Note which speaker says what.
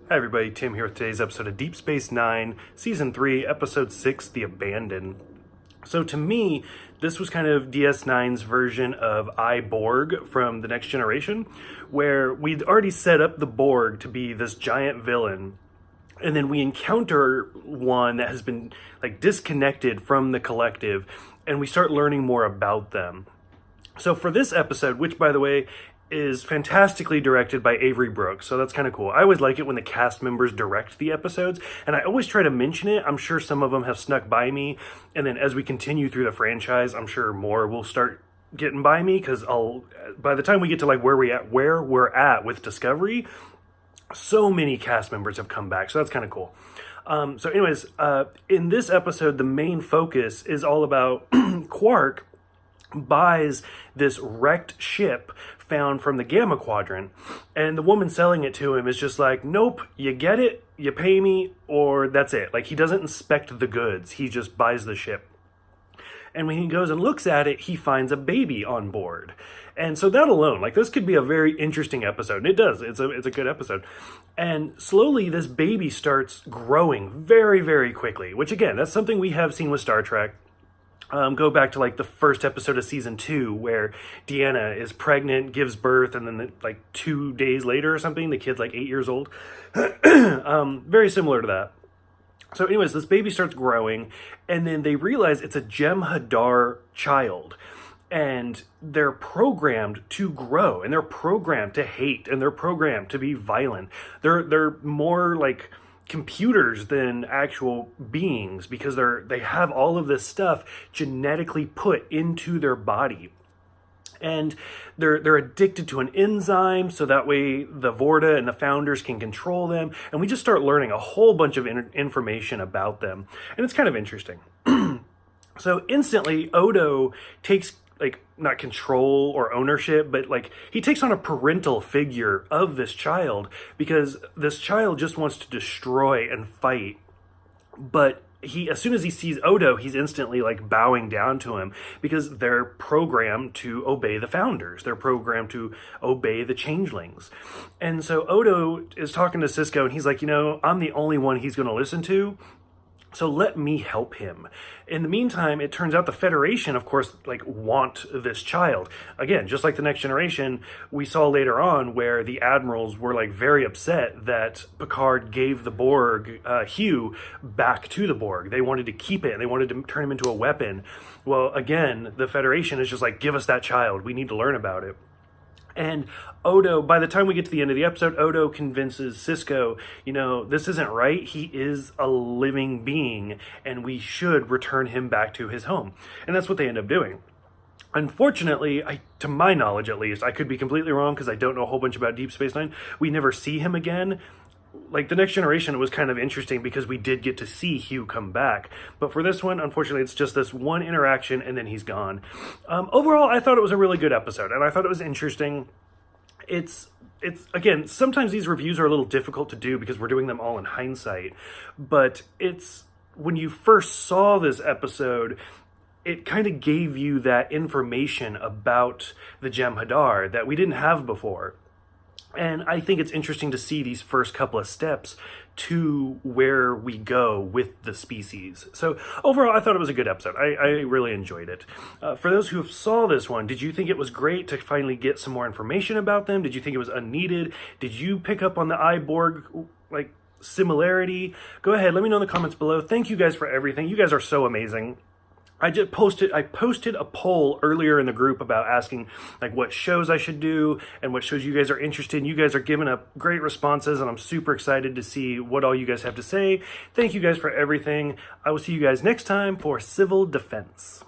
Speaker 1: Hi everybody, Tim here with today's episode of Deep Space Nine, Season 3, Episode 6, The Abandon. So to me, this was kind of DS9's version of Borg from The Next Generation, where we'd already set up the Borg to be this giant villain, and then we encounter one that has been disconnected from the collective, and we start learning more about them. So for this episode, which by the way, is fantastically directed by Avery Brooks, so that's kind of cool. I always like it when the cast members direct the episodes, and I always try to mention it. I'm sure some of them have snuck by me, and then as we continue through the franchise, I'm sure more will start getting by me, because by the time we get to where we're at with Discovery, so many cast members have come back, so that's kind of cool. So anyways, in this episode, the main focus is all about Quark buys this wrecked ship found from the Gamma Quadrant, and the woman selling it to him is just like, nope, you get it, you pay me, or that's it. He doesn't inspect the goods, he just buys the ship. And when he goes and looks at it, he finds a baby on board. And so that alone, this could be a very interesting episode. And it does. It's a good episode. And slowly, this baby starts growing very, very quickly, which again, that's something we have seen with Star Trek. Go back to the first episode of season 2 where Deanna is pregnant, gives birth, and then 2 days later or something, the kid's 8 years old. Very similar to that. So anyways, this baby starts growing, and then they realize it's a Jem'Hadar child. And they're programmed to grow, and they're programmed to hate, and they're programmed to be violent. They're more computers than actual beings, because they have all of this stuff genetically put into their body, and they're addicted to an enzyme, so that way the Vorta and the founders can control them, and we just start learning a whole bunch of information about them, and it's kind of interesting. So instantly Odo takes not control or ownership, but he takes on a parental figure of this child, because this child just wants to destroy and fight. But as soon as he sees Odo, he's instantly bowing down to him, because they're programmed to obey the founders. They're programmed to obey the changelings. And so Odo is talking to Sisko, and he's like, I'm the only one he's going to listen to, so let me help him. In the meantime, it turns out the Federation, of course, want this child. Again, just like the Next Generation, we saw later on where the admirals were very upset that Picard gave the Borg, Hugh, back to the Borg. They wanted to keep it, and they wanted to turn him into a weapon. Well, again, the Federation is just give us that child. We need to learn about it. And Odo, by the time we get to the end of the episode, Odo convinces Sisko, this isn't right. He is a living being, and we should return him back to his home. And that's what they end up doing. Unfortunately, to my knowledge at least, I could be completely wrong because I don't know a whole bunch about Deep Space Nine, we never see him again. The Next Generation, it was kind of interesting because we did get to see Hugh come back. But for this one, unfortunately, it's just this one interaction and then he's gone. Overall, I thought it was a really good episode, and I thought it was interesting. It's again, sometimes these reviews are a little difficult to do because we're doing them all in hindsight. But when you first saw this episode, it kind of gave you that information about the Jem'Hadar that we didn't have before. And I think it's interesting to see these first couple of steps to where we go with the species. So overall, I thought it was a good episode. I really enjoyed it. For those who saw this one, did you think it was great to finally get some more information about them? Did you think it was unneeded? Did you pick up on the Borg similarity? Go ahead, let me know in the comments below. Thank you guys for everything. You guys are so amazing. I posted a poll earlier in the group about asking what shows I should do and what shows you guys are interested in. You guys are giving up great responses, and I'm super excited to see what all you guys have to say. Thank you guys for everything. I will see you guys next time for Civil Defense.